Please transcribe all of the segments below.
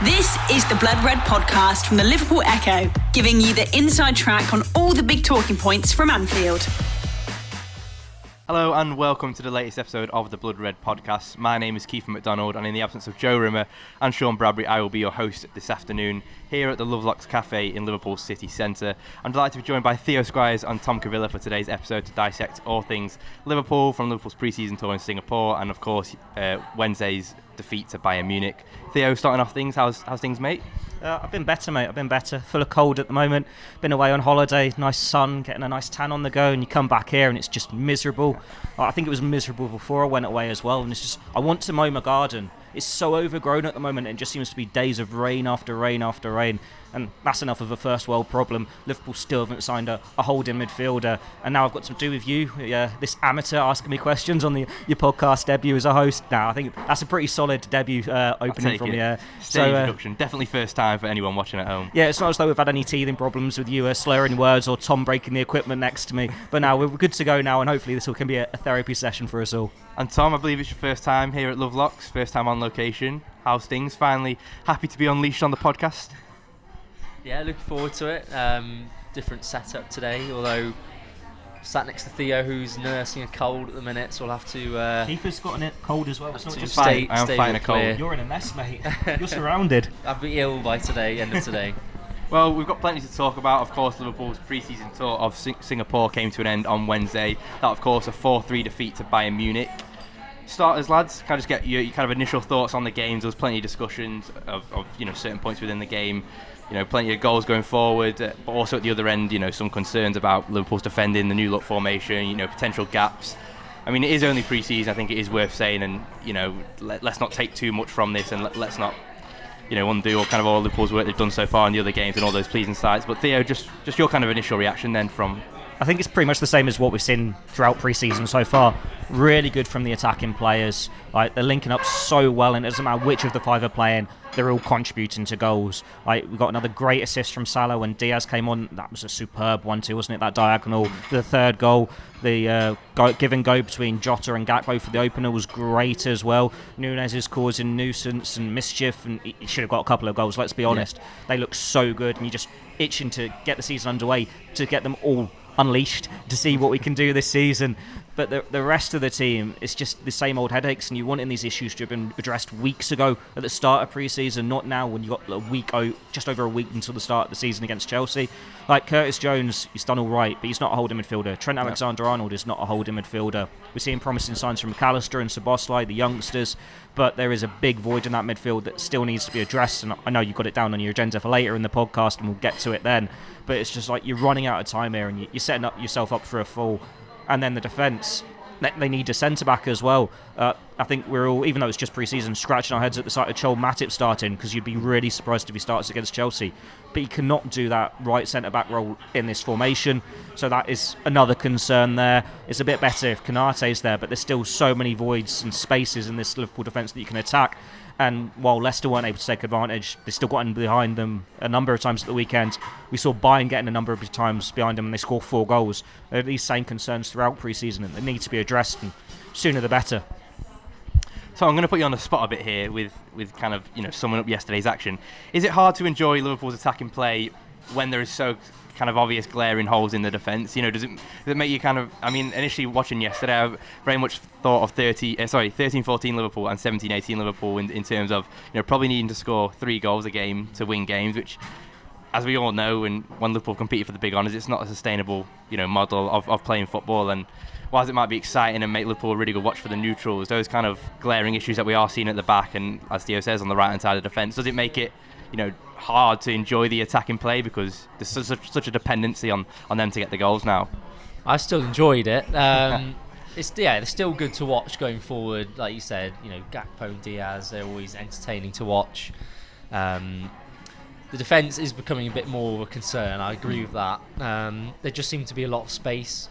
This is the Blood Red podcast from the Liverpool Echo, giving you the inside track on all the big talking points from Anfield. Hello and welcome to the latest episode of the Blood Red podcast. My name is Keifer MacDonald, and in the absence of Joe Rimmer and Sean Bradbury, I will be your host this afternoon here at the Lovelocks Cafe in Liverpool's city centre. I'm delighted to be joined by Theo Squires and Tom Cavilla for today's episode to dissect all things Liverpool from Liverpool's pre-season tour in Singapore and of course Wednesday's defeat to Bayern Munich. Theo, starting off things, how's things, mate? I've been better, mate. I've been better. Full of cold at the moment. Been away on holiday, nice sun, getting a nice tan on the go, and you come back here and it's just miserable. I think it was miserable before I went away as well, and it's just, I want to mow my garden. It's so overgrown at the moment, and it just seems to be days of rain after rain after rain, and that's enough of a first world problem. Liverpool still haven't signed a holding midfielder, and now I've got to do with you, this amateur asking me questions on your podcast debut as a host. Now I think that's a pretty solid debut opening from the stage introduction. Definitely first time for anyone watching at home. Yeah, it's not as though we've had any teething problems with you slurring words or Tom breaking the equipment next to me, but now we're good to go now, and hopefully this can be a therapy session for us all. And Tom, I believe it's your first time here at Lovelocks, first time on location. How's things? Finally happy to be unleashed on the podcast? Yeah, looking forward to it. Different setup today, although sat next to Theo, who's nursing a cold at the minute, so we'll have to... Kiefer's got a cold as well. It's not just I am fighting a cold. You're in a mess, mate. You're surrounded. I'll be ill by today, end of today. Well, we've got plenty to talk about. Of course, Liverpool's pre-season tour of Singapore came to an end on Wednesday. That, of course, a 4-3 defeat to Bayern Munich. Starters, lads, can I just get your kind of initial thoughts on the games? There was plenty of discussions of certain points within the game. Plenty of goals going forward, but also at the other end, some concerns about Liverpool's defending, the new look formation, potential gaps. I mean, it is only pre-season. I think it is worth saying, and let's not take too much from this, and let's not undo all Liverpool's work they've done so far in the other games and all those pleasing sights. But Theo, just your kind of initial reaction then from... I think it's pretty much the same as what we've seen throughout pre-season so far. Really good from the attacking players. Like, they're linking up so well, and it doesn't matter which of the five are playing, they're all contributing to goals. Like, we got another great assist from Salah when Diaz came on. That was a superb one too, wasn't it? That diagonal. The third goal, the give and go between Jota and Gakpo for the opener was great as well. Nunez is causing nuisance and mischief, and he should have got a couple of goals, let's be honest. Yeah. They look so good, and you're just itching to get the season underway, to get them all unleashed, to see what we can do this season. But the rest of the team, it's just the same old headaches, and you wanted these issues to have been addressed weeks ago at the start of pre-season, not now when you got just over a week until the start of the season against Chelsea. Like, Curtis Jones, he's done all right, but he's not a holding midfielder. Trent Alexander-Arnold is not a holding midfielder. We're seeing promising signs from McAllister and Szoboszlai, the youngsters, but there is a big void in that midfield that still needs to be addressed, and I know you've got it down on your agenda for later in the podcast, and we'll get to it then. But it's just like you're running out of time here, and you're setting yourself up for a fall. And then the defence, they need a centre-back as well. I think we're all, even though it's just pre-season, scratching our heads at the sight of Joel Matip starting, because you'd be really surprised if he starts against Chelsea. But he cannot do that right centre-back role in this formation, so that is another concern there. It's a bit better if Konate's there, but there's still so many voids and spaces in this Liverpool defence that you can attack. And while Leicester weren't able to take advantage, they still got in behind them a number of times at the weekend. We saw Bayern getting a number of times behind them, and they scored 4 goals. There are these same concerns throughout pre-season, and they need to be addressed, and sooner the better. So I'm going to put you on the spot a bit here with kind of summing up yesterday's action. Is it hard to enjoy Liverpool's attacking play when there is so kind of obvious glaring holes in the defence? Does it make you kind of... I mean, initially watching yesterday, I very much thought of 13-14 Liverpool and 17-18 Liverpool in terms of probably needing to score 3 goals a game to win games, which, as we all know, when Liverpool competed for the big honours, it's not a sustainable model of playing football. And whilst it might be exciting and make Liverpool a really good watch for the neutrals, those kind of glaring issues that we are seeing at the back and, as Theo says, on the right hand side of the defence, does it make it hard to enjoy the attacking play because there's such a dependency on them to get the goals now? I still enjoyed it. It's still good to watch going forward. Like you said, Gakpo and Diaz, they're always entertaining to watch. The defence is becoming a bit more of a concern. I agree with that. There just seemed to be a lot of space.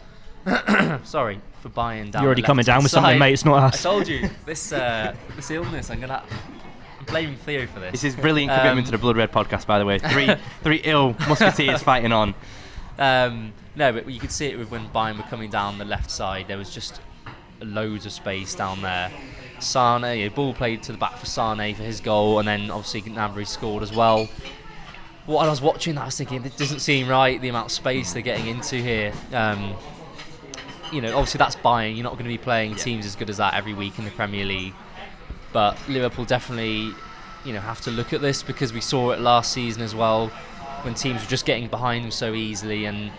Sorry for Bayern down. You're already coming down with something, mate. It's not us. I told you this illness. I'm blaming Theo for this. This is brilliant commitment to the Blood Red podcast, by the way. Three ill musketeers fighting on. No, but you could see it with when Bayern were coming down the left side. There was just loads of space down there. Sane, ball played to the back for Sane for his goal, and then obviously Gnabry scored as well. What I was watching, I was thinking, it doesn't seem right, the amount of space they're getting into here. Obviously that's Bayern. You're not going to be playing teams as good as that every week in the Premier League. But Liverpool definitely, have to look at this, because we saw it last season as well, when teams were just getting behind them so easily, and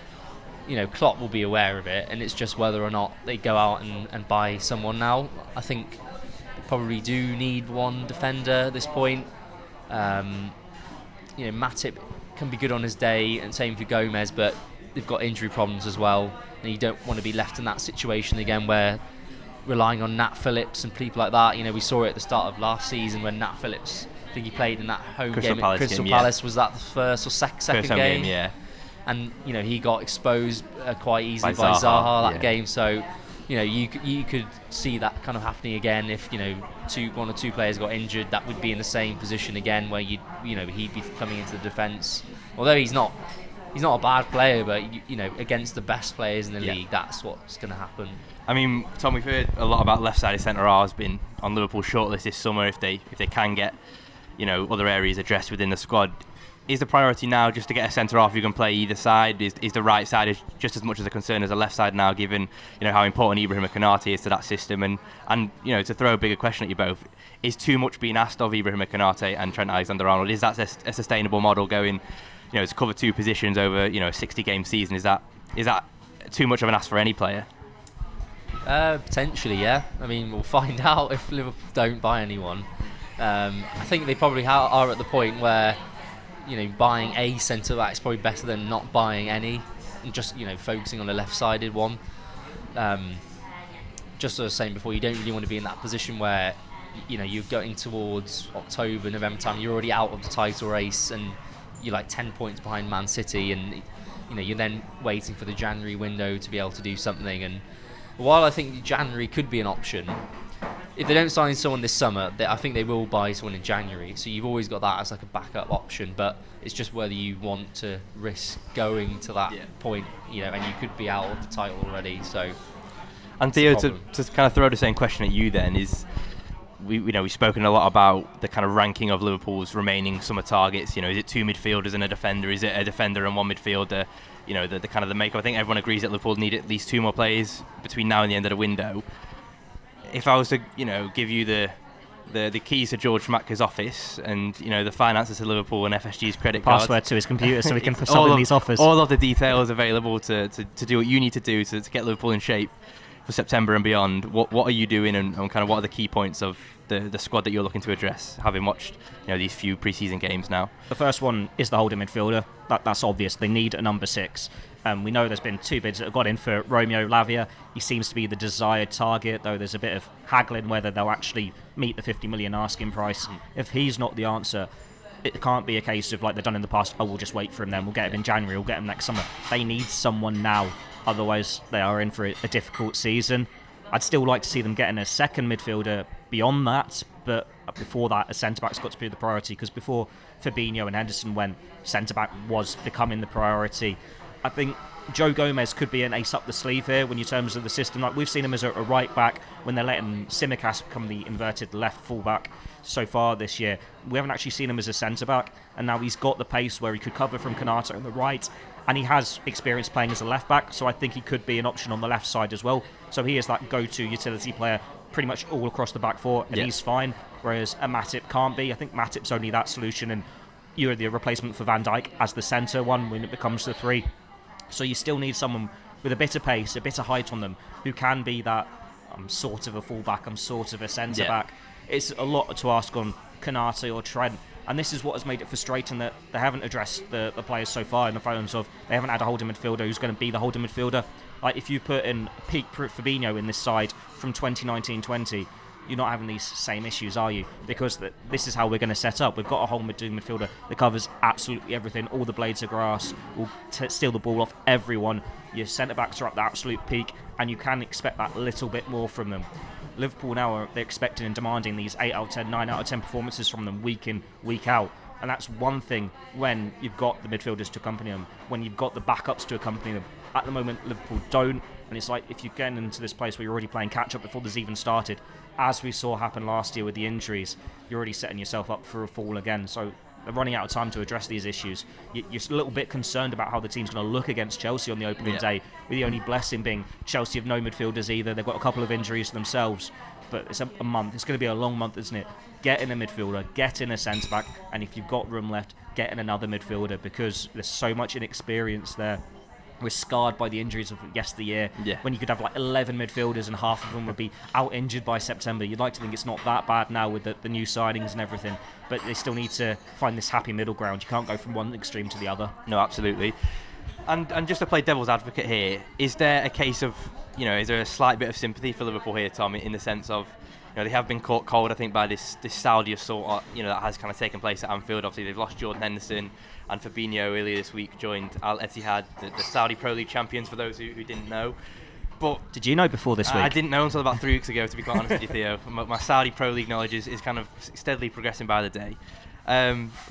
Klopp will be aware of it, and it's just whether or not they go out and buy someone now. I think they probably do need one defender at this point. Matip can be good on his day, and same for Gomez, but they've got injury problems as well, and you don't want to be left in that situation again where relying on Nat Phillips and people like that. We saw it at the start of last season when Nat Phillips, I think he played in that home game at Crystal Palace. Was that the first or second game? Yeah. And he got exposed quite easily by Zaha that game. So you could see that kind of happening again if one or two players got injured. That would be in the same position again where he'd be coming into the defence. Although he's not a bad player, but against the best players in the league, that's what's going to happen. I mean, Tom, we've heard a lot about left-sided centre halves being on Liverpool's shortlist this summer if they can get other areas addressed within the squad. Is the priority now just to get a centre half who can play either side? Is the right side just as much as a concern as the left side now, given how important Ibrahim Konate is to that system? And to throw a bigger question at you both, is too much being asked of Ibrahim Konate and Trent Alexander-Arnold? Is that a sustainable model going to cover two positions over a 60-game season? Is that too much of an ask for any player? Potentially, yeah. I mean, we'll find out if Liverpool don't buy anyone. I think they probably are at the point where buying a centre back is probably better than not buying any, and just focusing on the left-sided one. Just as I was saying before, you don't really want to be in that position where you're going towards October, November time. You're already out of the title race, and you're like 10 points behind Man City, and you're then waiting for the January window to be able to do something. And while I think January could be an option, if they don't sign someone this summer, I think they will buy someone in January. So you've always got that as like a backup option, but it's just whether you want to risk going to that point, and you could be out of the title already. So, and Theo, to kind of throw the same question at you then, is we've spoken a lot about the kind of ranking of Liverpool's remaining summer targets. Is it two midfielders and a defender? Is it a defender and one midfielder? The kind of the makeup. I think everyone agrees that Liverpool need at least two more players between now and the end of the window. If I was to, give you the keys to George Schmatke's office and, the finances to Liverpool and FSG's credit cards, password to his computer so we can sub in these offers. All of the details available to do what you need to do to get Liverpool in shape for September and beyond. What are you doing, and kind of what are the key points of the squad that you're looking to address, having watched these few pre-season games now? The first one is the holding midfielder. That's obvious. They need a number 6. We know there's been 2 bids that have got in for Romeo Lavia. He seems to be the desired target, though there's a bit of haggling whether they'll actually meet the 50 million asking price. If he's not the answer, it can't be a case of like they've done in the past, we'll just wait for him then, we'll get him in January, we'll get him next summer. They need someone now, otherwise they are in for a difficult season. I'd still like to see them getting a second midfielder beyond that, but before that, a centre-back's got to be the priority, because before Fabinho and Henderson went, centre-back was becoming the priority. I think Joe Gomez could be an ace up the sleeve here when you terms of the system. Like we've seen him as a right back when they're letting Tsimikas become the inverted left full back so far this year. We haven't actually seen him as a centre back, and now he's got the pace where he could cover from Konate on the right, and he has experience playing as a left back, so I think he could be an option on the left side as well. So he is that go-to utility player pretty much all across the back four, and he's fine, whereas a Matip can't be. I think Matip's only that solution, and you're the replacement for Van Dijk as the centre one when it becomes the 3. So you still need someone with a bit of pace, a bit of height on them, who can be that, I'm sort of a full-back, I'm sort of a centre-back. It's a lot to ask on Konate or Trent, and this is what has made it frustrating that they haven't addressed the players so far in the terms of they haven't had a holding midfielder who's going to be the holding midfielder. Like if you put in peak Fabinho in this side from 2019-20, you're not having these same issues, are you? Because this is how we're going to set up. We've got a whole midfielder that covers absolutely everything. All the blades of grass will steal the ball off everyone. Your centre-backs are at the absolute peak, and you can expect that little bit more from them. Liverpool now, they're expecting and demanding these 8 out of 10, 9 out of 10 performances from them week in, week out. And that's one thing when you've got the midfielders to accompany them, when you've got the backups to accompany them. At the moment, Liverpool don't, and it's like if you're getting into this place where you're already playing catch-up before this even started, as we saw happen last year with the injuries, you're already setting yourself up for a fall again. So they're running out of time to address these issues. You're a little bit concerned about how the team's going to look against Chelsea on the opening day, with the only blessing being Chelsea have no midfielders either. They've got a couple of injuries themselves, but it's a month. It's going to be a long month, isn't it? Get in a midfielder, get in a centre-back, and if you've got room left, get in another midfielder, because there's so much inexperience there. We're scarred by the injuries of yesteryear, when you could have like 11 midfielders and half of them would be out injured by September. You'd like to think it's not that bad now with the new signings and everything, but they still need to find this happy middle ground. You can't go from one extreme to the other. No, absolutely. And just to play devil's advocate here, is there a case of, is there a slight bit of sympathy for Liverpool here, Tom, in the sense of, they have been caught cold, I think, by this Saudi assault, that has kind of taken place at Anfield. Obviously, they've lost Jordan Henderson, and Fabinho earlier this week joined Al Ittihad, the Saudi Pro League champions, for those who didn't know. But did you know before this week? I didn't know until about 3 weeks ago, to be quite honest with you, Theo. My Saudi Pro League knowledge is kind of steadily progressing by the day.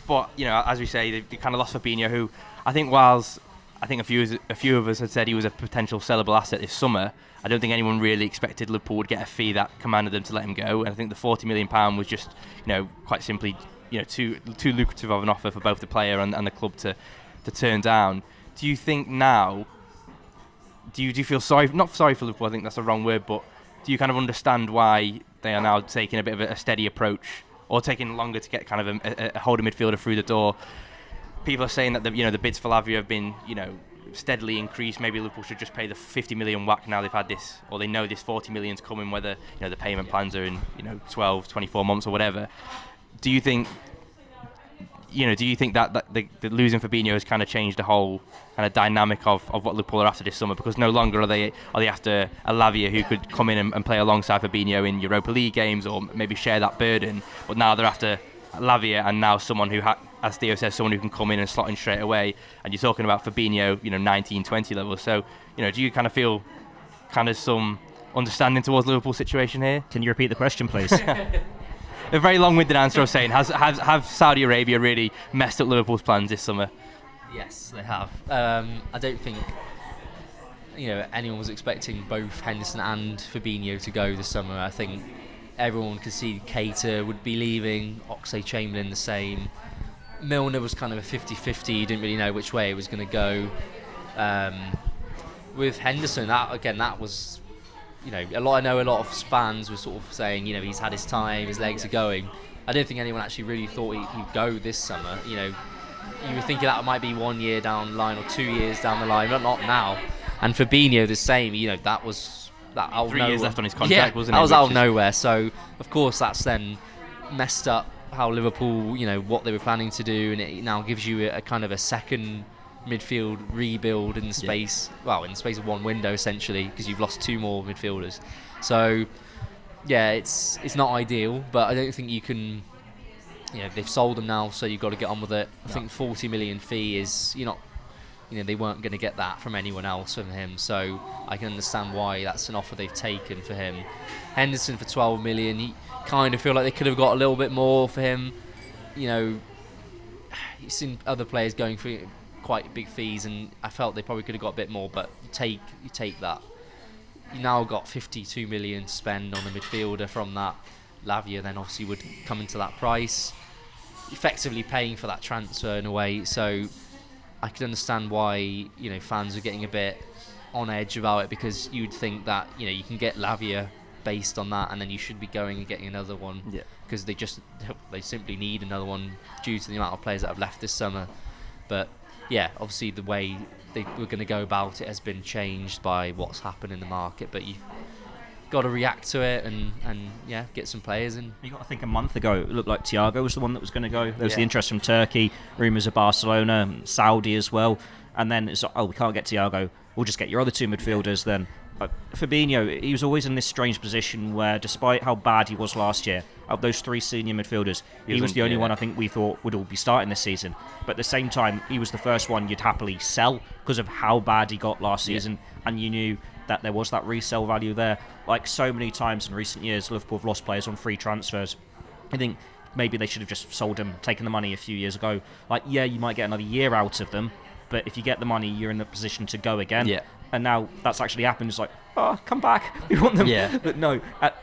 But, as we say, they kind of lost Fabinho, who I think a few of us had said he was a potential sellable asset this summer. I don't think anyone really expected Liverpool would get a fee that commanded them to let him go, and I think the £40 million was just, quite simply, too lucrative of an offer for both the player and the club to turn down. Do you think now? Do you feel sorry? Not sorry for Liverpool. I think that's the wrong word, but do you kind of understand why they are now taking a bit of a steady approach, or taking longer to get kind of a holding midfielder through the door? People are saying that the bids for Lavia have been steadily increased. Maybe Liverpool should just pay the 50 million whack now they've had this, or they know this 40 million's coming, whether the payment plans are in 12, 24 months or whatever. Do you think that the losing Fabinho has kind of changed the whole kind of dynamic of what Liverpool are after this summer? Because no longer are they after a Lavia who could come in and play alongside Fabinho in Europa League games, or maybe share that burden, but now they're after Lavia, and now someone who as Theo says, someone who can come in and slot in straight away. And you're talking about Fabinho, 19, 20 levels. So, do you kind of feel kind of some understanding towards Liverpool's situation here? Can you repeat the question, please? A very long-winded answer of saying, have Saudi Arabia really messed up Liverpool's plans this summer? Yes, they have. I don't think anyone was expecting both Henderson and Fabinho to go this summer. I think everyone could see Keifer would be leaving, Oxlade-Chamberlain the same. Milner was kind of a 50-50, you didn't really know which way it was going to go. With Henderson, that was, I know a lot of fans were sort of saying, he's had his time, his legs are going. I don't think anyone actually really thought he'd go this summer. You were thinking that might be 1 year down the line or 2 years down the line, but not now. And Fabinho the same, that was that out of 3 nowhere. years left on his contract, wasn't it? That was out of nowhere. So of course that's then messed up how Liverpool, what they were planning to do, and it now gives you a kind of a second midfield rebuild in the space, in the space of one window essentially, because you've lost two more midfielders. So it's not ideal, but I don't think you can. They've sold them now, so you've got to get on with it. I think 40 million fee is they weren't going to get that from anyone else from him, so I can understand why that's an offer they've taken for him. Henderson for 12 million, you kind of feel like they could have got a little bit more for him. You've seen other players going for quite big fees, and I felt they probably could have got a bit more, but you take that. You now got 52 million to spend on a midfielder from that. Lavia then obviously would come into that price, effectively paying for that transfer in a way. So I can understand why fans are getting a bit on edge about it, because you'd think that you can get Lavia based on that, and then you should be going and getting another one, because they simply need another one due to the amount of players that have left this summer. But obviously the way they were going to go about it has been changed by what's happened in the market, but you've got to react to it and get some players in. You got to think a month ago it looked like Thiago was the one that was going to go. There was the interest from Turkey, rumours of Barcelona, Saudi as well, and then it's like, we can't get Thiago, we'll just get your other two midfielders then. Fabinho, he was always in this strange position where, despite how bad he was last year, of those three senior midfielders, he was the only one I think we thought would all be starting this season. But at the same time, he was the first one you'd happily sell because of how bad he got last season, and you knew that there was that resale value there. Like so many times in recent years, Liverpool have lost players on free transfers. I think maybe they should have just sold them, taken the money a few years ago. You might get another year out of them, but if you get the money, you're in a position to go again. Yeah. And now that's actually happened. It's like, oh, come back, we want them. Yeah. But no,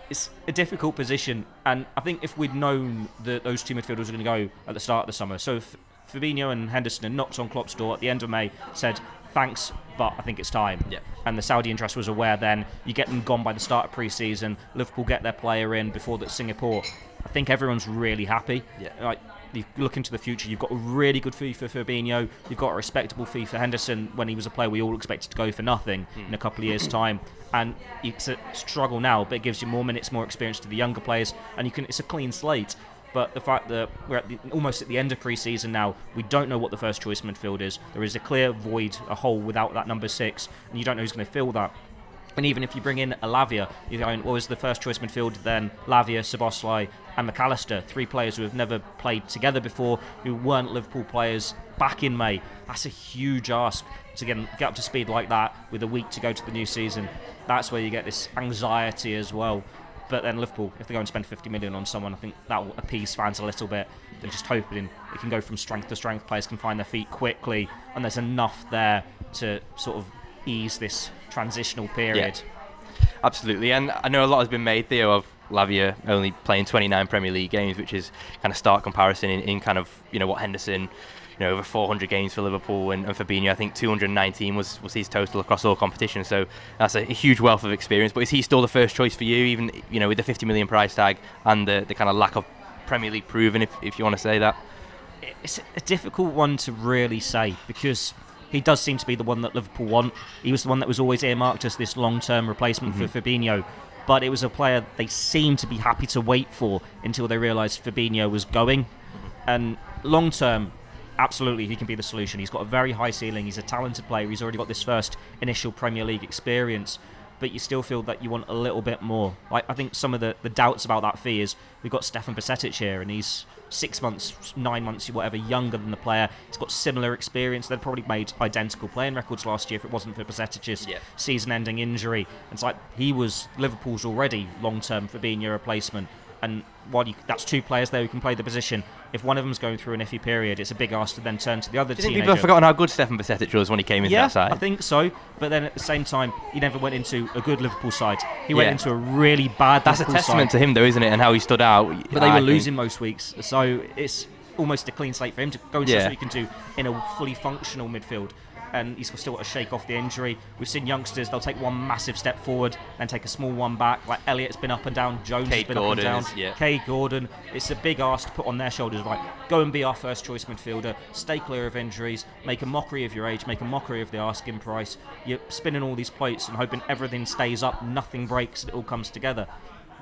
it's a difficult position. And I think if we'd known that those two midfielders were going to go at the start of the summer, so if Fabinho and Henderson had knocked on Klopp's door at the end of May, said, thanks, but I think it's time. Yeah. And the Saudi interest was aware then. You get them gone by the start of pre-season. Liverpool get their player in before that Singapore. I think everyone's really happy. Yeah. Like, you look into the future, you've got a really good fee for Fabinho, you've got a respectable fee for Henderson when he was a player we all expected to go for nothing in a couple of years' time. And it's a struggle now, but it gives you more minutes, more experience to the younger players, and it's a clean slate. But the fact that we're almost at the end of pre-season now, we don't know what the first choice midfield is. There is a clear void, a hole without that number 6, and you don't know who's going to fill that. And even if you bring in a Lavia, you're going, what was the first choice midfield then? Lavia, Szoboszlai and McAllister, 3 players who have never played together before, who weren't Liverpool players back in May. That's a huge ask to get up to speed like that with a week to go to the new season. That's where you get this anxiety as well. But then Liverpool, if they go and spend 50 million on someone, I think that will appease fans a little bit. They're just hoping it can go from strength to strength. Players can find their feet quickly, and there's enough there to sort of ease this transitional period. Yeah, absolutely. And I know a lot has been made, Theo, of Lavia only playing 29 Premier League games, which is kind of stark comparison in kind of, what Henderson, over 400 games for Liverpool, and Fabinho, I think 219 was his total across all competitions. So that's a huge wealth of experience. But is he still the first choice for you, even with the 50 million price tag and the kind of lack of Premier League proven, if you want to say that? It's a difficult one to really say, because he does seem to be the one that Liverpool want. He was the one that was always earmarked as this long-term replacement for Fabinho. But it was a player they seemed to be happy to wait for until they realised Fabinho was going. And long-term, absolutely, he can be the solution. He's got a very high ceiling. He's a talented player. He's already got this first initial Premier League experience. But you still feel that you want a little bit more. Like, I think some of the doubts about that fee is we've got Stefan Bajcetic here, and he's 6 months, 9 months, whatever, younger than the player. He's got similar experience. They'd probably made identical playing records last year if it wasn't for Bajcetic's season-ending injury. It's like he was Liverpool's already long-term Fabinho replacement. And that's 2 players there who can play the position. If one of them's going through an iffy period, it's a big ask to then turn to the other teenager. teenager. People have forgotten how good Stefan Bajcetic was when he came into that side. I think so. But then at the same time, he never went into a good Liverpool side. He went into a really bad Liverpool side. That's a testament to him, though, isn't it? And how he stood out. But they were losing most weeks. So it's almost a clean slate for him to go into what he can do in a fully functional midfield. And he's still got to shake off the injury. We've seen youngsters, they'll take one massive step forward and take a small one back. Like Elliott's been up and down, Jones has been up and down. Kay Gordon, it's a big ask to put on their shoulders. Like, go and be our first choice midfielder, stay clear of injuries, make a mockery of your age, make a mockery of the asking price. You're spinning all these plates and hoping everything stays up, nothing breaks, and it all comes together.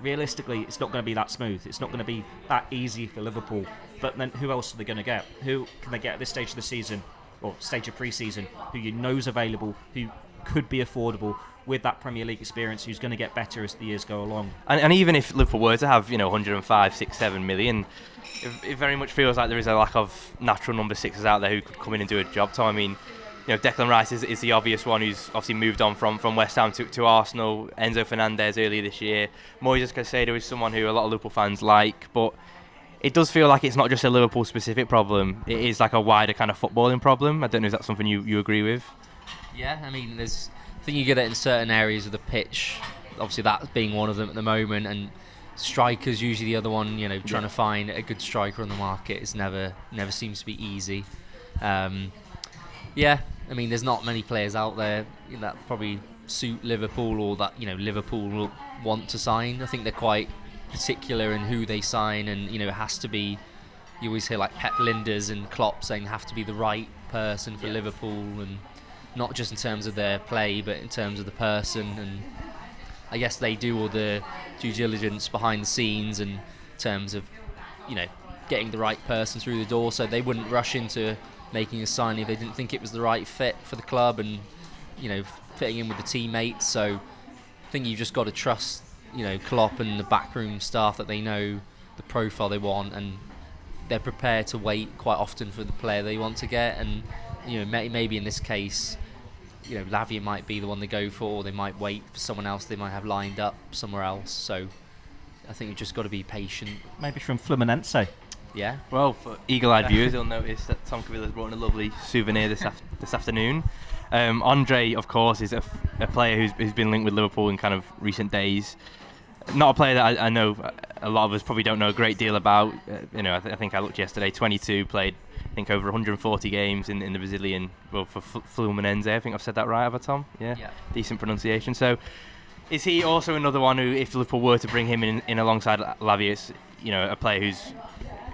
Realistically, it's not going to be that smooth. It's not going to be that easy for Liverpool. But then who else are they going to get? Who can they get at this stage of the season, or stage of pre-season, who you know is available, who could be affordable with that Premier League experience, who's going to get better as the years go along? And even if Liverpool were to have 105, 6, 7 million, it very much feels like there is a lack of natural number 6s out there who could come in and do a job. So I mean, Declan Rice is the obvious one, who's obviously moved on from West Ham to Arsenal. Enzo Fernandez earlier this year. Moises Caicedo is someone who a lot of Liverpool fans like, but it does feel like it's not just a Liverpool-specific problem. It is like a wider kind of footballing problem. I don't know if that's something you agree with. Yeah, I mean, I think you get it in certain areas of the pitch. Obviously, that being one of them at the moment, and strikers usually the other one. Trying to find a good striker on the market is never seems to be easy. I mean, there's not many players out there that probably suit Liverpool, or that Liverpool will want to sign. I think they're quite particular in who they sign, and it has to be. You always hear like Pep Linders and Klopp saying have to be the right person for Liverpool, and not just in terms of their play, but in terms of the person. And I guess they do all the due diligence behind the scenes in terms of getting the right person through the door, so they wouldn't rush into making a signing if they didn't think it was the right fit for the club and fitting in with the teammates. So I think you've just got to trust Klopp and the backroom staff that they know the profile they want, and they're prepared to wait quite often for the player they want to get. And maybe in this case, Lavia might be the one they go for, or they might wait for someone else they might have lined up somewhere else. So I think you've just got to be patient. Maybe from Fluminense. Yeah. Well, for eagle-eyed viewers, you'll notice that Tom Cavilla's brought in a lovely souvenir this afternoon. Andre, of course, is a player who's been linked with Liverpool in kind of recent days. Not a player that I know a lot of us probably don't know a great deal about. I think I looked yesterday. 22, played I think over 140 games in the Brazilian. Well, for Fluminense, I think I've said that right, have I, Tom? Yeah. Decent pronunciation. So, is he also another one who, if Liverpool were to bring him in alongside Lavia, it's, a player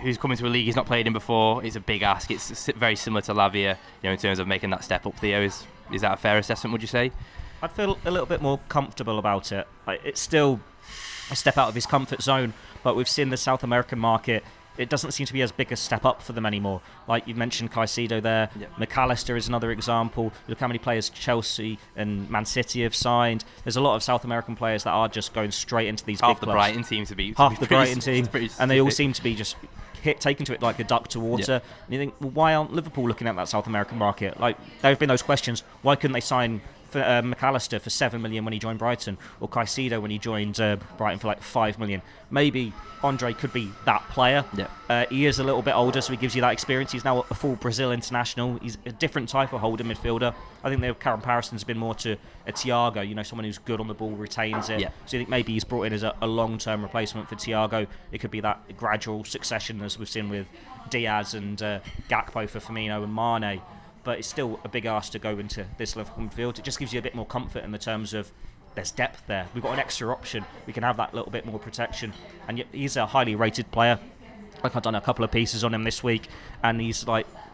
who's coming to a league he's not played in before? It's a big ask. It's very similar to Lavia, in terms of making that step up. Theo, is that a fair assessment? Would you say? I'd feel a little bit more comfortable about it. It's still a step out of his comfort zone, but we've seen the South American market, it doesn't seem to be as big a step up for them anymore. Like you mentioned Caicedo there, McAllister is another example. Look how many players Chelsea and Man City have signed. There's a lot of South American players that are just going straight into these big clubs. Half the Brighton team to be half the Brighton team, and they all seem to be just taken to it like a duck to water. And you think, well, why aren't Liverpool looking at that South American market? Like, there have been those questions. Why couldn't they sign for McAllister for 7 million when he joined Brighton, or Caicedo when he joined Brighton for like 5 million? Maybe Andre could be that player. He is a little bit older, so he gives you that experience. He's now a full Brazil international. He's a different type of holder midfielder. I think the comparison's been more to a Thiago, someone who's good on the ball, retains it. So you think maybe he's brought in as a long-term replacement for Thiago. It could be that gradual succession as we've seen with Diaz and Gakpo for Firmino and Mane. But it's still a big ask to go into this Liverpool midfield. It just gives you a bit more comfort in the terms of there's depth there. We've got an extra option. We can have that little bit more protection. And yet he's a highly rated player. Like, I've done a couple of pieces on him this week, and he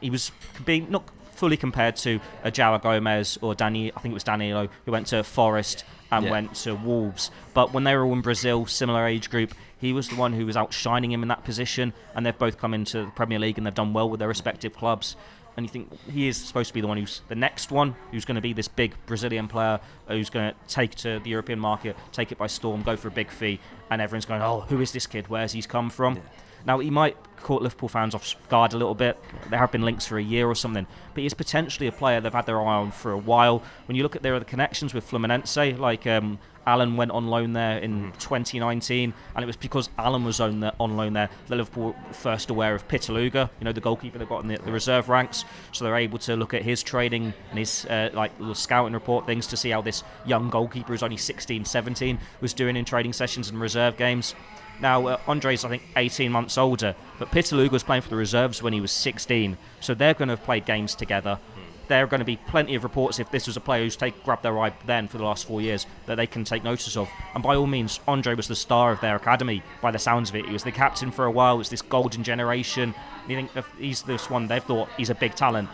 was being not fully compared to a João Gomez or I think it was Danilo, who went to Forest and went to Wolves. But when they were all in Brazil, similar age group, he was the one who was outshining him in that position, and they've both come into the Premier League and they've done well with their respective clubs. And you think he is supposed to be the one who's the next one, who's going to be this big Brazilian player who's going to take to the European market, take it by storm, go for a big fee, and everyone's going, oh, who is this kid? Where's he come from? Now, he might caught Liverpool fans off guard a little bit. There have been links for a year or something, but he's potentially a player they've had their eye on for a while. When you look at their other connections with Fluminense, like Alan went on loan there in 2019, and it was because Alan was on loan there that Liverpool were first aware of Pitaluga, the goalkeeper they've got in the reserve ranks. So they're able to look at his training and his little scouting report things to see how this young goalkeeper who's only 16, 17 was doing in training sessions and reserve games. Now, Andre's, I think, 18 months older, but Pitaluga was playing for the reserves when he was 16, so they're going to have played games together. There are going to be plenty of reports, if this was a player who's grabbed their eye then for the last 4 years, that they can take notice of. And by all means, Andre was the star of their academy, by the sounds of it. He was the captain for a while. It was this golden generation. And you think if he's this one, they've thought he's a big talent.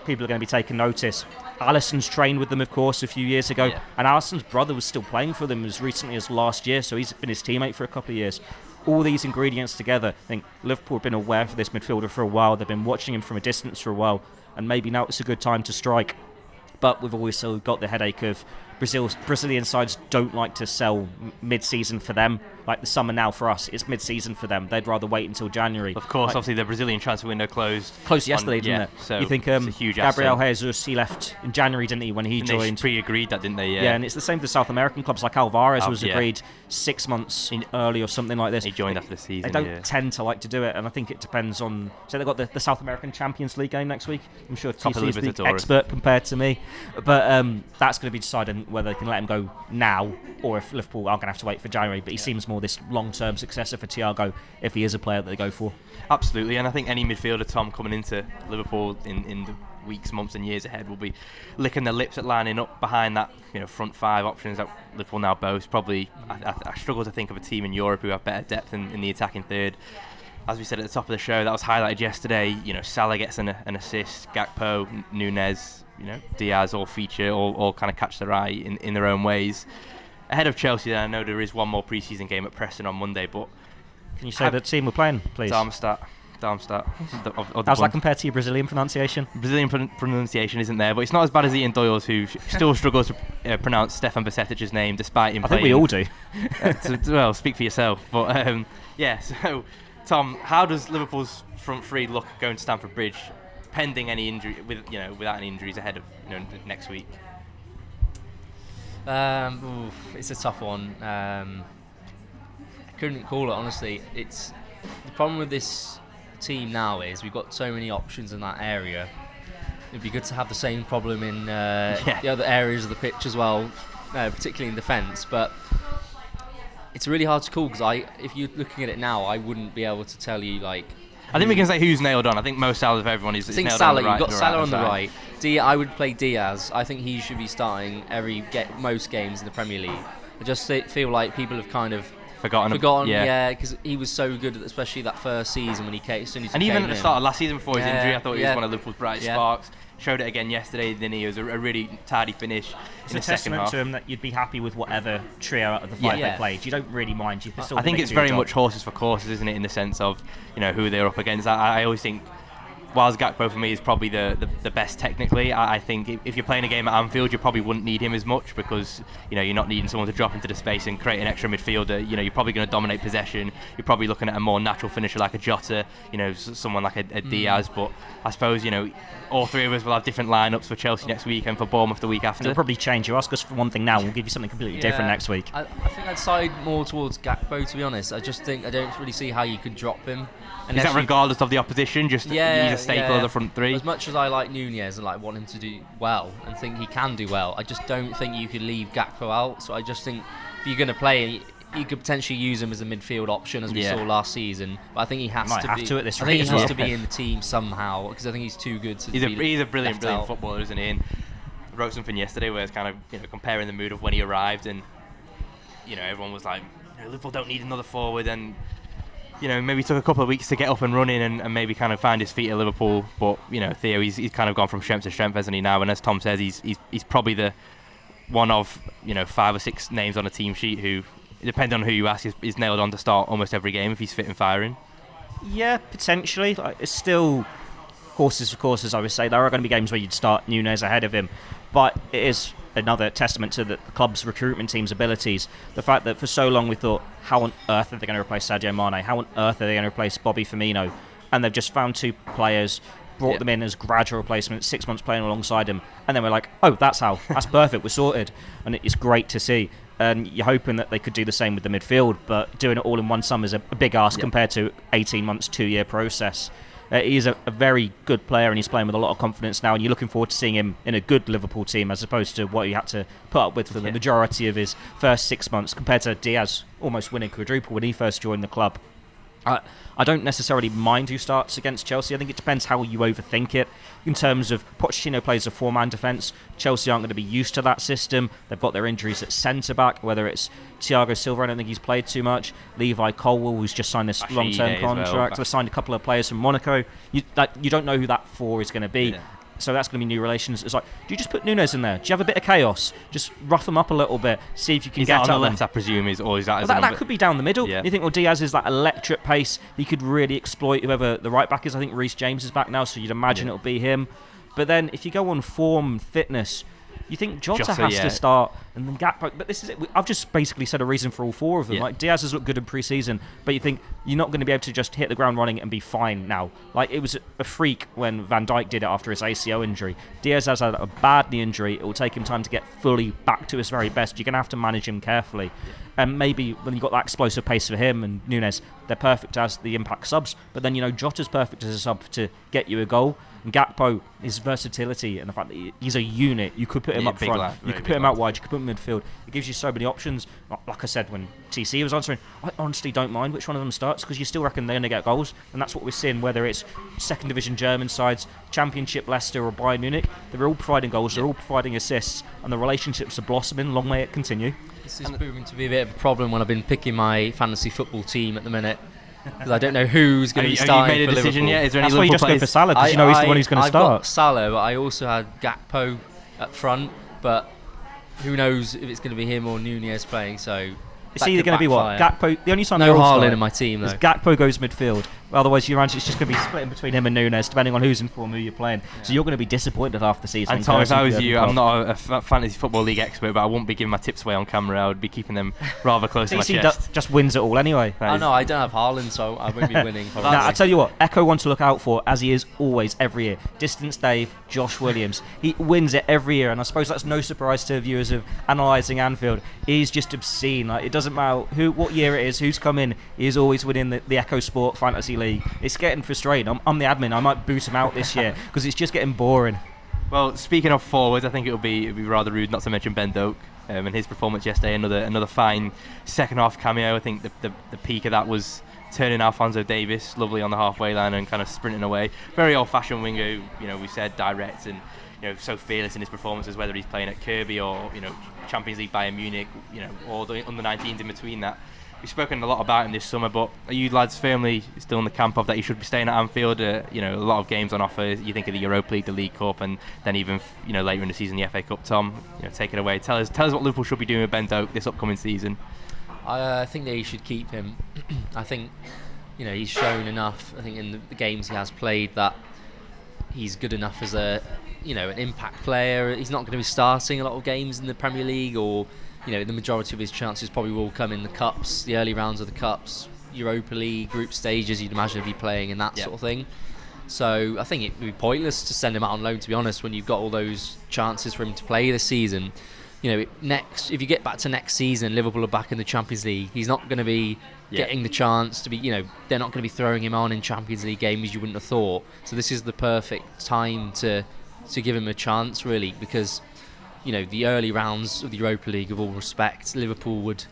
People are going to be taking notice. Alisson's trained with them, of course, a few years ago. And Alisson's brother was still playing for them as recently as last year, so he's been his teammate for a couple of years. All these ingredients together, I think Liverpool have been aware for this midfielder for a while. They've been watching him from a distance for a while, and maybe now it's a good time to strike. But we've always still got the headache of Brazilian sides don't like to sell mid-season for them. Like the summer now for us, it's mid-season for them. They'd rather wait until January. Of course, obviously the Brazilian transfer window closed yesterday, didn't it? So you think it's a huge Gabriel asset. Jesus, he left in January, didn't he, when he joined? They pre-agreed that, didn't they? Yeah, and it's the same for the South American clubs. Like Alvarez was agreed 6 months early or something like this. He joined after the season. They don't tend to like to do it, and I think it depends on... So they've got the South American Champions League game next week. I'm sure TC is the expert compared to me. But that's going to be deciding whether they can let him go now, or if Liverpool are going to have to wait for January. But he seems more this long-term successor for Thiago if he is a player that they go for. Absolutely, and I think any midfielder, Tom, coming into Liverpool in the weeks, months and years ahead will be licking their lips at lining up behind that front five options that Liverpool now boast. Probably, I struggle to think of a team in Europe who have better depth in the attacking third. As we said at the top of the show, that was highlighted yesterday. Salah gets an assist, Gakpo, Nunez, Diaz all feature, all kind of catch their eye in their own ways. Ahead of Chelsea, then I know there is one more pre-season game at Preston on Monday, but can you say the team we're playing, please? Darmstadt. How's that compared to your Brazilian pronunciation? Brazilian pronunciation isn't there, but it's not as bad as Ian Doyle's, who still struggles to pronounce Stefan Bajcetic's name despite him playing. I think we all do. Well, speak for yourself. But so Tom, how does Liverpool's front three look going to Stamford Bridge, pending any injury, without any injuries ahead of next week? It's a tough one. I couldn't call it, honestly. It's the problem with this team now is we've got so many options in that area. It'd be good to have the same problem in the other areas of the pitch as well, particularly in defence. But it's really hard to call because if you're looking at it now, I wouldn't be able to tell you like. I think we can say who's nailed on. I think Mo Salah of everyone is nailed Salah, on the right. You've got Salah on the side. right. I would play Diaz. I think he should be starting most games in the Premier League. I just feel like people have kind of forgotten, because he was so good, especially that first season when he came. And even at the start of last season before his injury, I thought he was one of Liverpool's brightest sparks. Showed it again yesterday, didn't he? It was a really tidy finish it's in a the second half. testament to him that you'd be happy with whatever trio out of the five they played. You don't really mind. You can still I think it's very much horses for courses, isn't it? In the sense of who they're up against. I always think, whilst Gakpo for me is probably the best technically, I think if you're playing a game at Anfield, you probably wouldn't need him as much because you're not needing someone to drop into the space and create an extra midfielder. You're probably going to dominate possession. You're probably looking at a more natural finisher like a Jota, someone like a Diaz. But I suppose all three of us will have different lineups for Chelsea next week and for Bournemouth the week after. It'll probably change. You ask us for one thing now, we'll give you something completely different next week. I think I'd side more towards Gakpo, to be honest. I just think I don't really see how you could drop him. Is that regardless of the opposition? Just he's a staple of the front three. As much as I like Nunez and want him to do well and think he can do well, I just don't think you could leave Gakpo out. So I just think if you're going to play, you could potentially use him as a midfield option, as we saw last season. But I think he has to be in the team somehow because I think he's too good to. He's a brilliant footballer, isn't he? And I wrote something yesterday where it's kind of comparing the mood of when he arrived, and everyone was like, Liverpool don't need another forward, and maybe took a couple of weeks to get up and running and maybe kind of find his feet at Liverpool. But Theo, he's kind of gone from strength to strength, hasn't he now? And as Tom says, he's probably the one of 5 or 6 names on a team sheet who, depending on who you ask, is nailed on to start almost every game if he's fit and firing. Yeah, potentially. It's still horses for courses, I would say. There are going to be games where you'd start Nunez ahead of him, but it is another testament to the club's recruitment team's abilities. The fact that for so long we thought, how on earth are they going to replace Sadio Mane? How on earth are they going to replace Bobby Firmino? And they've just found 2 players, brought them in as gradual replacements, 6 months playing alongside him, and then we're like, oh, that's perfect, we're sorted. And it's great to see. And you're hoping that they could do the same with the midfield, but doing it all in one summer is a big ask compared to 18 months, 2-year process. He's a very good player and he's playing with a lot of confidence now, and you're looking forward to seeing him in a good Liverpool team as opposed to what he had to put up with for the majority of his first 6 months compared to Diaz almost winning quadruple when he first joined the club. I don't necessarily mind who starts against Chelsea. I think it depends how you overthink it. In terms of Pochettino plays a 4-man defence, Chelsea aren't going to be used to that system. They've got their injuries at centre-back, whether it's Thiago Silva, I don't think he's played too much. Levi Colwill, who's just signed this long-term contract. They've signed a couple of players from Monaco. You don't know who that 4 is going to be. Yeah. So that's going to be new relations. It's like, do you just put Nunez in there? Do you have a bit of chaos? Just rough them up a little bit, see if you can get on the left, I presume, that could be down the middle. Yeah. You think, well, Diaz is that electric pace. He could really exploit whoever the right back is. I think Reece James is back now, so you'd imagine it'll be him. But then if you go on form, fitness, you think Jota has to start, and then Gakpo. But this is it. I've just basically said a reason for all 4 of them. Yeah. Like Diaz has looked good in pre-season, but you think you're not going to be able to just hit the ground running and be fine now. Like it was a freak when Van Dijk did it after his ACL injury. Diaz has had a bad knee injury. It will take him time to get fully back to his very best. You're going to have to manage him carefully. Yeah. And maybe when you've got that explosive pace for him and Nunez, they're perfect as the impact subs. But then Jota's perfect as a sub to get you a goal. And Gakpo, his versatility and the fact that he's a unit, you could put him up front, you could put him out wide, you could put him in midfield. It gives you so many options. Like I said when TC was answering, I honestly don't mind which one of them starts because you still reckon they're going to get goals. And that's what we're seeing, whether it's second division German sides, Championship Leicester or Bayern Munich. They're all providing goals, they're all providing assists, and the relationships are blossoming. Long may it continue. This is proving to be a bit of a problem when I've been picking my fantasy football team at the minute. Because I don't know who's going to be starting. Have you made a decision Liverpool. yet? Is there any That's why you just go for Salah, because you know he's the one who's going to start. I got Salah, but I also had Gakpo up front. But who knows if it's going to be him or Nunez playing? So it's either going to be what? Gakpo. The only time no Haaland in my team though. Is Gakpo goes midfield. Otherwise, you imagine it's just going to be split between him and Nunez, depending on who's in form, who you're playing. Yeah. So you're going to be disappointed after the season. And Tom, if I was you, I'm not a fantasy football league expert, but I wouldn't be giving my tips away on camera. I would be keeping them rather close to my chest. Just wins it all anyway. I know, I don't have Haaland, so I won't be winning. Now, I tell you what, Echo wants to look out for, as he is always every year. Distance Dave, Josh Williams. He wins it every year, and I suppose that's no surprise to viewers of analysing Anfield. He's just obscene. Like, it doesn't matter what year it is, who's come in, he is always winning the Echo Sport Fantasy League. It's getting frustrating. I'm the admin. I might boot him out this year because it's just getting boring. Well, speaking of forwards, I think it'd be rather rude not to mention Ben Doak and his performance yesterday. Another fine second half cameo. I think the peak of that was turning Alphonso Davies lovely on the halfway line and kind of sprinting away. Very old-fashioned winger, we said direct and so fearless in his performances, whether he's playing at Kirby or Champions League Bayern Munich, or the under-19s in between that. We've spoken a lot about him this summer, but are you lads firmly still in the camp of that he should be staying at Anfield? A lot of games on offer. You think of the Europa League, the League Cup, and then even later in the season the FA Cup. Tom, take it away. Tell us what Liverpool should be doing with Ben Doak this upcoming season. I think that he should keep him. I think he's shown enough. I think in the games he has played that he's good enough as an impact player. He's not going to be starting a lot of games in the Premier League, or the majority of his chances probably will come in the cups, the early rounds of the cups, Europa League, group stages. You'd imagine he'd be playing in that sort of thing. So I think it would be pointless to send him out on loan, to be honest, when you've got all those chances for him to play this season. If you get back to next season, Liverpool are back in the Champions League. He's not going to be getting the chance to be. They're not going to be throwing him on in Champions League games. You wouldn't have thought. So this is the perfect time to give him a chance, really, because the early rounds of the Europa League, with all respect, Liverpool would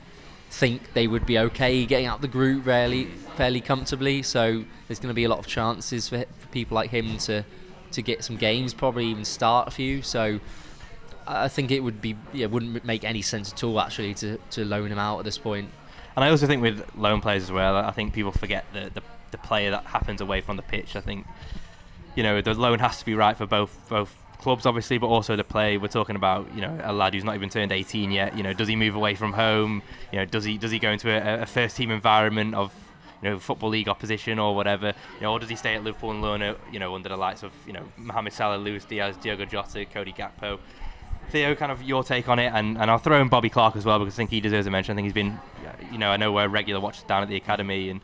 think they would be okay getting out the group fairly comfortably. So there's going to be a lot of chances for people like him to get some games, probably even start a few. So I think it wouldn't make any sense at all, actually, to loan him out at this point. And I also think with loan players as well, I think people forget the player that happens away from the pitch. I think the loan has to be right for both clubs, obviously, but also the play. We're talking about a lad who's not even turned 18 yet. Does he move away from home? Does he go into a first team environment of football league opposition or whatever? Or does he stay at Liverpool and learn under the likes of Mohamed Salah, Luis Diaz, Diogo Jota, Cody Gakpo? Theo, kind of your take on it, and I'll throw in Bobby Clark as well, because I think he deserves a mention. I think he's been, I know we're regular watchers down at the academy, and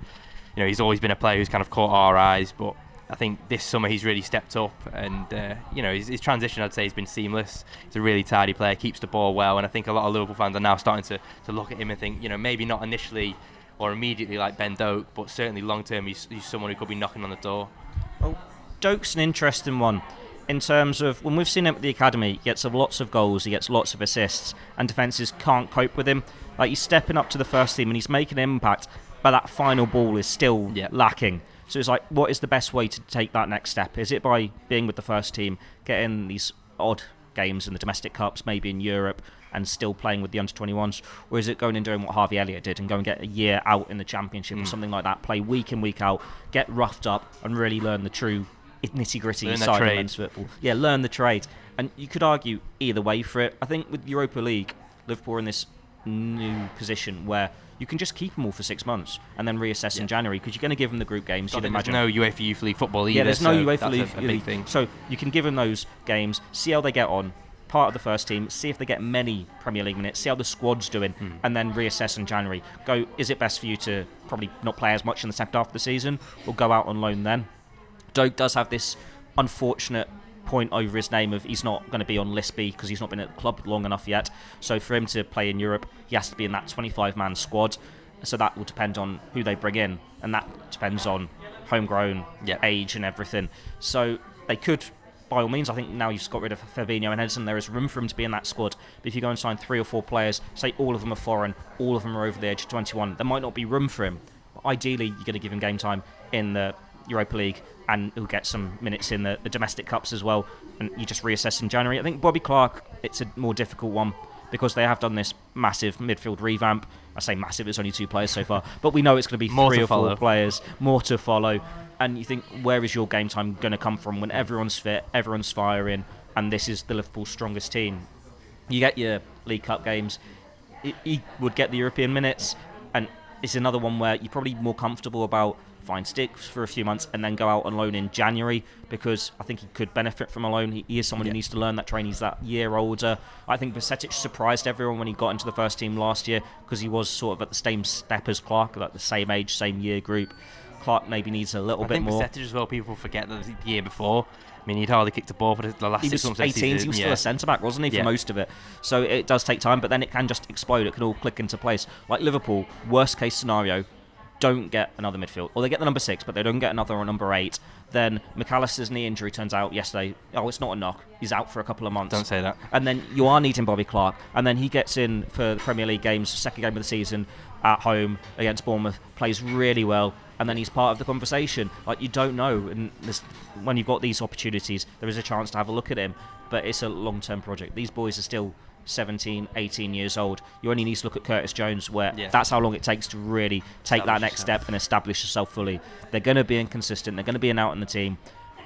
he's always been a player who's kind of caught our eyes, but I think this summer he's really stepped up, and his transition, I'd say, has been seamless. He's a really tidy player, keeps the ball well, and I think a lot of Liverpool fans are now starting to look at him and think, maybe not initially or immediately like Ben Doak, but certainly long term he's someone who could be knocking on the door. Well, Doak's an interesting one. In terms of, when we've seen him at the academy, he gets lots of goals, he gets lots of assists, and defences can't cope with him. Like, he's stepping up to the first team and he's making an impact, but that final ball is still lacking. So it's like, what is the best way to take that next step? Is it by being with the first team, getting these odd games in the domestic cups, maybe in Europe, and still playing with the under-21s? Or is it going and doing what Harvey Elliott did and go and get a year out in the Championship or something like that, play week in, week out, get roughed up and really learn the true nitty-gritty side of men's football? Learn the trade. And you could argue either way for it. I think with Europa League, Liverpool are in this new position where you can just keep them all for 6 months and then reassess in January, because you're going to give them the group games. You'd imagine. There's no UEFA Youth League football either. Yeah, there's no UEFA League. A big thing. So you can give them those games, see how they get on, part of the first team, see if they get many Premier League minutes, see how the squad's doing, and then reassess in January. Go, is it best for you to probably not play as much in the second half of the season, or go out on loan then? Doak does have this unfortunate point over his name of he's not going to be on List B because he's not been at the club long enough yet. So for him to play in Europe, he has to be in that 25-man squad. So that will depend on who they bring in, and that depends on homegrown, age and everything. So they could, by all means, I think now you've got rid of Fabinho and Henderson, there is room for him to be in that squad. But if you go and sign 3 or 4 players, say all of them are foreign, all of them are over the age of 21, there might not be room for him. But ideally, you're going to give him game time in the Europa League, and he'll get some minutes in the domestic cups as well, and you just reassess in January. I think Bobby Clark, it's a more difficult one because they have done this massive midfield revamp. I say massive, it's only 2 players so far, but we know it's going to be more 3 or 4 follow. players, more to follow. And you think, where is your game time going to come from when everyone's fit, everyone's firing, and this is the Liverpool strongest team? You get your League Cup games, he would get the European minutes, and it's another one where you're probably more comfortable about find sticks for a few months and then go out on loan in January, because I think he could benefit from a loan. He is someone who needs to learn that train. He's that year older. I think Bajcetic surprised everyone when he got into the first team last year, because he was sort of at the same step as Clark, like the same age, same year group. Clark maybe needs a little bit more. I think Bajcetic as well, people forget that the year before, I mean, he'd hardly kicked a ball for the last 6 months. He was 18, he was still a centre-back, wasn't he, for most of it? So it does take time, but then it can just explode. It can all click into place. Like Liverpool, worst case scenario, don't get another midfield, or they get the number 6, but they don't get another or number 8, then McAllister's knee injury turns out yesterday, it's not a knock, he's out for a couple of months. Don't say that. And then you are needing Bobby Clark, and then he gets in for the Premier League games, second game of the season at home against Bournemouth, plays really well, and then he's part of the conversation. Like, you don't know, and when you've got these opportunities, there is a chance to have a look at him, but it's a long-term project. These boys are still 17, 18 years old. You only need to look at Curtis Jones, where that's how long it takes to really take that next step and establish yourself fully. They're going to be inconsistent, they're going to be an out in the team,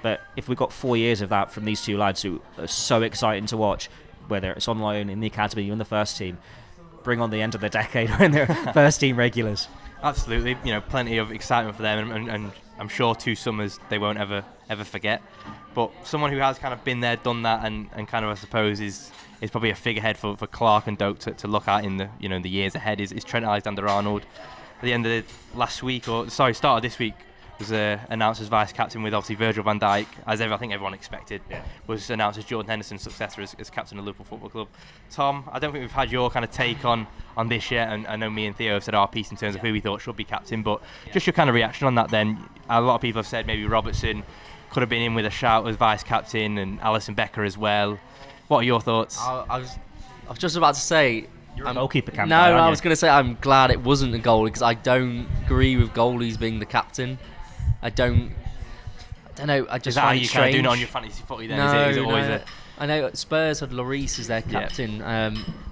but if we've got 4 years of that from these two lads who are so exciting to watch, whether it's on loan, in the academy, or in the first team, bring on the end of the decade when they're first team regulars. Absolutely, plenty of excitement for them, and I'm sure 2 summers they won't ever forget. But someone who has kind of been there, done that, and kind of, I suppose, is probably a figurehead for Clark and Doak to look at in the years ahead is Trent Alexander-Arnold. At the end of start of this week, was announced as vice captain, with obviously Virgil van Dijk, as I think everyone expected, was announced as Jordan Henderson's successor as captain of Liverpool Football Club. Tom, I don't think we've had your kind of take on this yet, and I know me and Theo have said our piece in terms of who we thought should be captain, but just your kind of reaction on that then. A lot of people have said maybe Robertson could have been in with a shout as vice captain, and Alisson Becker as well. What are your thoughts? I was just about to say... You're a goalkeeper captain. No, I was going to say I'm glad it wasn't a goalie, because I don't agree with goalies being the captain. I don't know. I just is that how find you it kind of strange. doing it on your fantasy footy then? No, is it always I know Spurs had Lloris as their captain.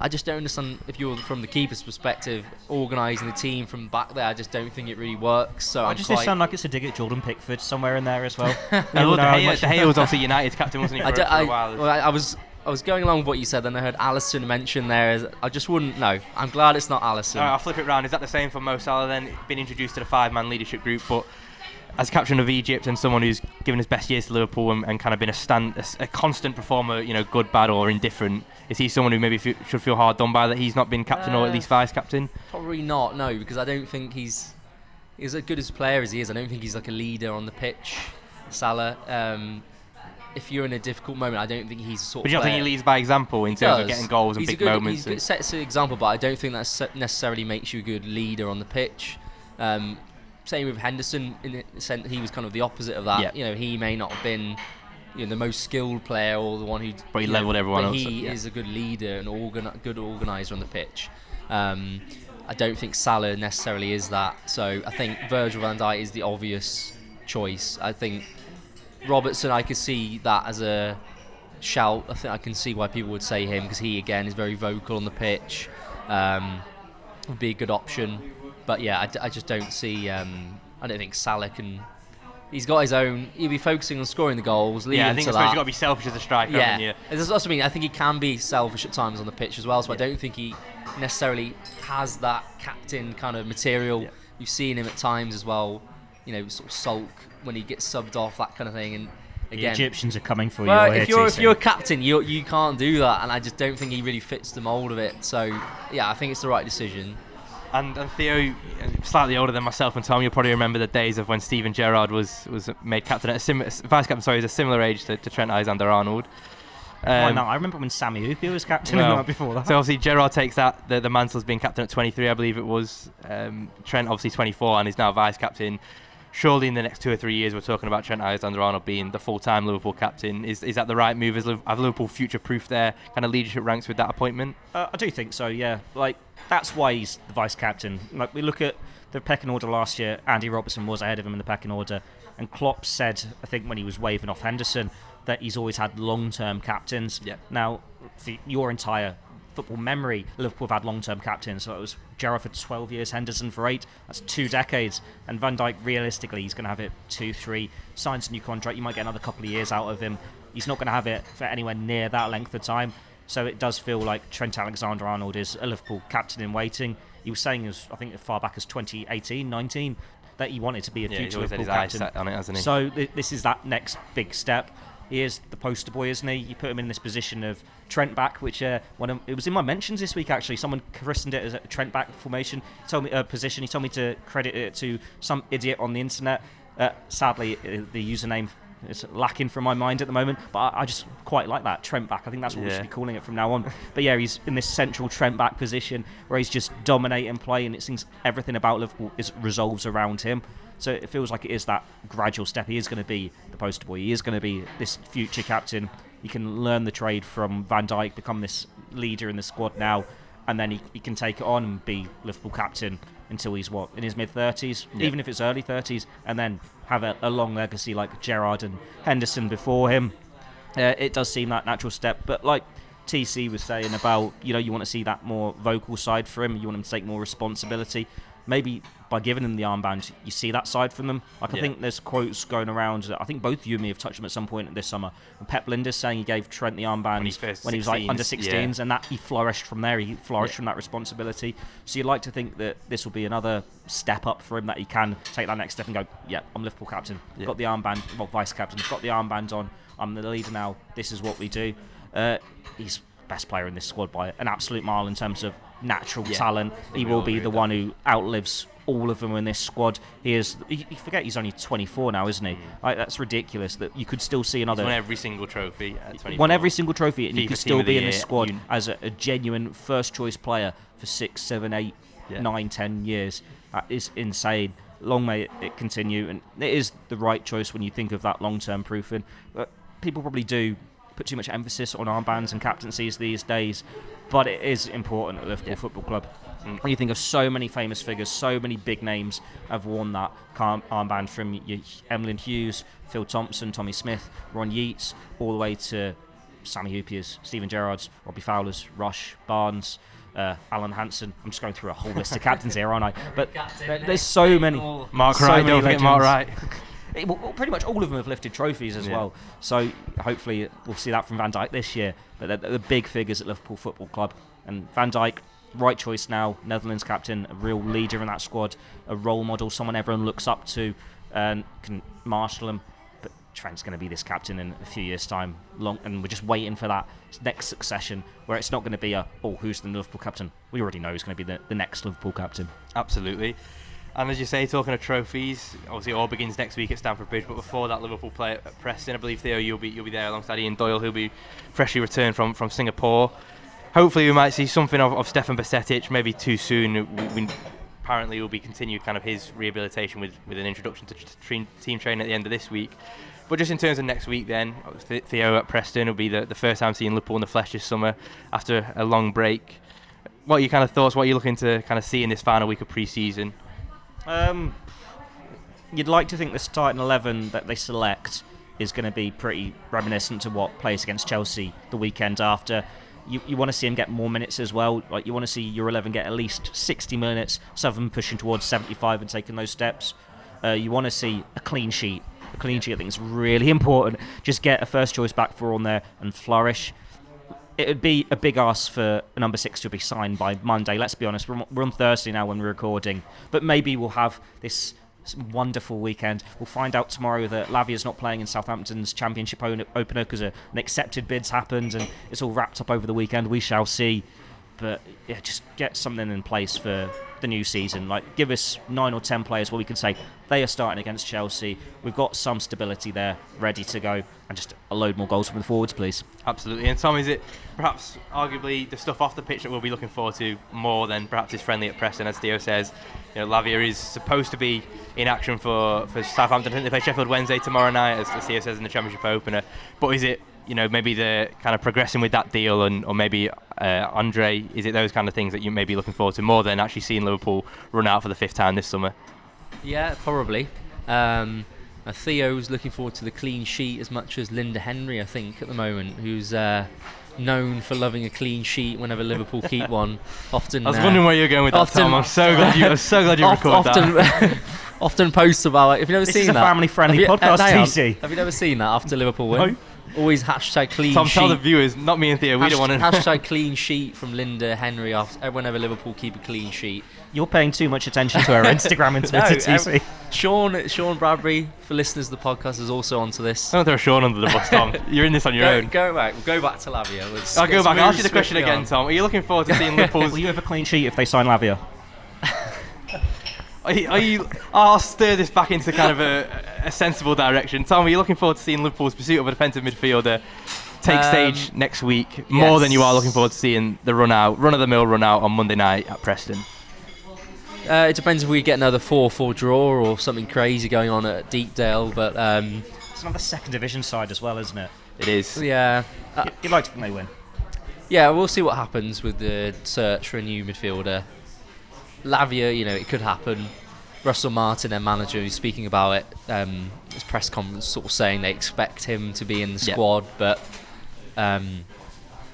I just don't understand, if you're from the keeper's perspective, organising the team from back there. I just don't think it really works. So does this sound like it's a dig at Jordan Pickford somewhere in there as well? De Gea was obviously United's captain, wasn't he, for a while? I was going along with what you said, then I heard Alisson mentioned there. I just wouldn't know. I'm glad it's not Alisson. I'll flip it round. Is that the same for Mo Salah then? Been introduced to the 5-man leadership group, but as captain of Egypt and someone who's given his best years to Liverpool and kind of been a constant performer, good, bad or indifferent, is he someone who maybe should feel hard done by that he's not been captain or at least vice captain? Probably not, no, because I don't think he's as good as a player as he is. I don't think he's like a leader on the pitch, Salah. If you're in a difficult moment, I don't think he's a sort but of you don't player. think he leads by example in terms of getting goals and big moments? He sets an example, but I don't think that necessarily makes you a good leader on the pitch. Same with Henderson, in the sense he was kind of the opposite of that. He may not have been the most skilled player or the one who... But he levelled everyone else. He is a good leader and good organiser on the pitch. I don't think Salah necessarily is that. So I think Virgil van Dijk is the obvious choice. I think Robertson, I could see that as a shout. I think I can see why people would say him, because he, again, is very vocal on the pitch. Would be a good option. But yeah, I just don't see... I don't think Salah can... He's got his own... He'll be focusing on scoring the goals, leading to that. I think you've got to be selfish as a striker, haven't you? That's what I mean. I think he can be selfish at times on the pitch as well, so I don't think he necessarily has that captain kind of material. You've seen him at times as well, sort of sulk when he gets subbed off, that kind of thing. And again, the Egyptians are coming for well, you. If you're a captain, you can't do that, and I just don't think he really fits the mould of it. So yeah, I think it's the right decision. And Theo, slightly older than myself and Tom, you'll probably remember the days of when Steven Gerrard was made captain at vice captain. Sorry, at a similar age to Trent Alexander-Arnold. I remember when Sammy Hooper was captain before that. So obviously Gerrard takes that the mantle as being captain at 23, I believe it was. Trent obviously 24 and is now vice captain. Surely in the next 2 or 3 years we're talking about Trent Alexander-Arnold being the full-time Liverpool captain. Is that the right move? Have Liverpool future-proofed their kind of leadership ranks with that appointment? I do think so, yeah. That's why he's the vice captain. We look at the pecking order last year, Andy Robertson was ahead of him in the pecking order, and Klopp said, I think when he was waving off Henderson, that he's always had long-term captains. Yeah. Now, for your entire football memory, Liverpool have had long-term captains. So it was Gerrard for 12 years, Henderson for 8. That's 2 decades. And Van Dijk, realistically, he's going to have it 2, 3. Signs a new contract. You might get another couple of years out of him. He's not going to have it for anywhere near that length of time. So it does feel like Trent Alexander-Arnold is a Liverpool captain in waiting. He was saying, I think, as far back as 2018, 19, that he wanted to be a future Liverpool captain. Eyes set on it, hasn't he? So this is that next big step. He is the poster boy, isn't he? You put him in this position of Trent back, which it was in my mentions this week, actually. Someone christened it as a Trent back formation. He told me to credit it to some idiot on the internet. Sadly, the username it's lacking from my mind at the moment, but I just quite like that Trent back. I think that's what we should be calling it from now on. But yeah, he's in this central Trent back position where he's just dominating play, and it seems everything about Liverpool resolves around him. So it feels like it is that gradual step. He is going to be the poster boy. He is going to be this future captain. He can learn the trade from Van Dijk, become this leader in the squad now, and then he can take it on and be Liverpool captain until he's in his mid-30s, even if it's early 30s, and then have a long legacy like Gerrard and Henderson before him. It does seem that natural step, but like TC was saying about, you want to see that more vocal side for him, you want him to take more responsibility. Maybe by giving them the armband, you see that side from them. I think there's quotes going around. I think both you and me have touched them at some point this summer. Pep Lijnders saying he gave Trent the armband when he was like under 16s, and that he flourished from there. He flourished from that responsibility. So you'd like to think that this will be another step up for him, that he can take that next step and go, I'm Liverpool captain. Got the armband, vice captain. Got the armband on. I'm the leader now. This is what we do. He's best player in this squad by an absolute mile in terms of natural talent. He will be the one who outlives all of them in this squad. You forget he's only 24 now, isn't he? That's ridiculous that you could still see another. He's won every single trophy at 24. Won every single trophy, and you could still be in this squad as a genuine first choice player for 6, 7, 8, 9, 10 years. That is insane. Long may it continue, and it is the right choice when you think of that long-term proofing. But people probably do put too much emphasis on armbands and captaincies these days, but it is important at Liverpool Football Club. When you think of so many famous figures, so many big names have worn that armband, from Emlyn Hughes, Phil Thompson, Tommy Smith, Ron Yeats, all the way to Sammy Hoopier's, Steven Gerrard's, Robbie Fowler's, Rush, Barnes, Alan Hansen. I'm just going through a whole list of captains here, aren't I? But there's so many. Mark Wright, don't forget Mark Wright. Well, pretty much all of them have lifted trophies as well. So hopefully we'll see that from Van Dijk this year. But they're the big figures at Liverpool Football Club. And Van Dijk, right choice now, Netherlands captain, a real leader in that squad, a role model, someone everyone looks up to and can marshal them. But Trent's going to be this captain in a few years' time, and we're just waiting for that next succession where it's not going to be who's the Liverpool captain? We already know who's going to be the next Liverpool captain. Absolutely. And as you say, talking of trophies, obviously it all begins next week at Stamford Bridge. But before that, Liverpool play at Preston. I believe, Theo, you'll be there alongside Ian Doyle, who'll be freshly returned from Singapore. Hopefully, we might see something of Stefan Bajcetic, maybe too soon. Apparently, will be continued kind of his rehabilitation with an introduction to team training at the end of this week. But just in terms of next week, then Theo at Preston will be the first time seeing Liverpool in the flesh this summer after a long break. What are your kind of thoughts? What are you looking to kind of see in this final week of pre-season? You'd like to think the starting 11 that they select is going to be pretty reminiscent to what plays against Chelsea the weekend after. You want to see him get more minutes as well. Like, you want to see your 11 get at least 60 minutes, some of them pushing towards 75 and taking those steps. You want to see a clean sheet. A clean sheet, I think, is really important. Just get a first choice back four on there and flourish. It would be a big ask for a number 6 to be signed by Monday. Let's be honest, we're on Thursday now when we're recording. But maybe we'll have this wonderful weekend. We'll find out tomorrow that Lavia's not playing in Southampton's Championship opener because an accepted bid's happened and it's all wrapped up over the weekend. We shall see. But yeah, just get something in place for the new season. Like, give us 9 or 10 players where we can say they are starting against Chelsea. We've got some stability there, ready to go, and just a load more goals from the forwards, please. Absolutely. And Tom, is it perhaps arguably the stuff off the pitch that we'll be looking forward to more than perhaps his friendly at Preston? As Theo says, Lavia is supposed to be in action for Southampton. I think they play Sheffield Wednesday tomorrow night, as Theo says, in the Championship opener. But is it, maybe the kind of progressing with that deal, or maybe Andre, is it those kind of things that you may be looking forward to more than actually seeing Liverpool run out for the 5th time this summer? Yeah, probably. Theo's looking forward to the clean sheet as much as Linda Henry, I think, at the moment, who's known for loving a clean sheet whenever Liverpool keep one. Often, I was wondering where you were going with that, Tom. I'm so glad you recorded that. Often posts about it. Have you never seen that? This is a family-friendly podcast, TC. Have you never seen that after Liverpool win? No. Always hashtag clean Tom, sheet. tell the viewers, not me and Theo, we don't want to... Hashtag clean sheet from Linda Henry whenever Liverpool keep a clean sheet. You're paying too much attention to her Instagram and Twitter, TC. Sean Bradbury, for listeners of the podcast, is also onto this. Don't throw Sean under the bus, Tom. You're in this on your own. Go back to Lavia. I'll go back. I'll ask you the question again, Tom. Are you looking forward to seeing Liverpool's... Will you have a clean sheet if they sign Lavia? I'll stir this back into kind of a sensible direction. Tom, are you looking forward to seeing Liverpool's pursuit of a defensive midfielder take stage next week more than you are looking forward to seeing the run-of-the-mill run out on Monday night at Preston? It depends if we get another 4-4 draw or something crazy going on at Deepdale, but It's another second division side as well, isn't it? It is. yeah. You'd like to think they win. Yeah, we'll see what happens with the search for a new midfielder. Lavia, it could happen. Russell Martin, their manager, who's speaking about it, his press conference sort of saying they expect him to be in the squad, but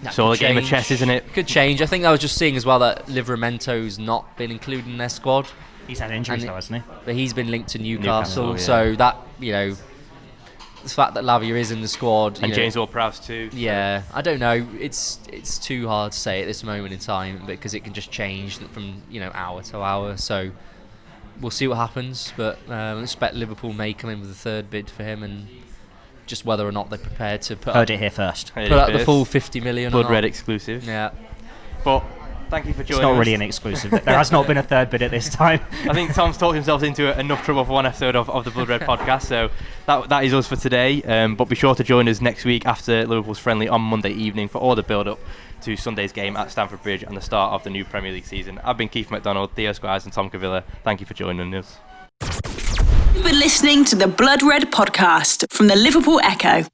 it's all a game of chess, isn't it? Could change. I think I was just seeing as well that Livramento's not been included in their squad. He's had injuries though, hasn't he? But he's been linked to Newcastle, yeah. so that, the fact that Lavia is in the squad... And James Ward-Prowse too. Yeah, I don't know. It's too hard to say at this moment in time because it can just change from, hour to hour, so... We'll see what happens, but I expect Liverpool may come in with a third bid for him, and just whether or not they're prepared to put Heard it here first. up the full 50 million. Blood Red exclusive. Yeah. But thank you for joining us. It's not really an exclusive. There has not been a third bid at this time. I think Tom's talked himself into enough trouble for one episode of the Blood Red podcast, so that is us for today. But be sure to join us next week after Liverpool's friendly on Monday evening for all the build-up to Sunday's game at Stamford Bridge and the start of the new Premier League season. I've been Keifer MacDonald, Theo Squires and Tom Cavilla. Thank you for joining us. You've been listening to the Blood Red podcast from the Liverpool Echo.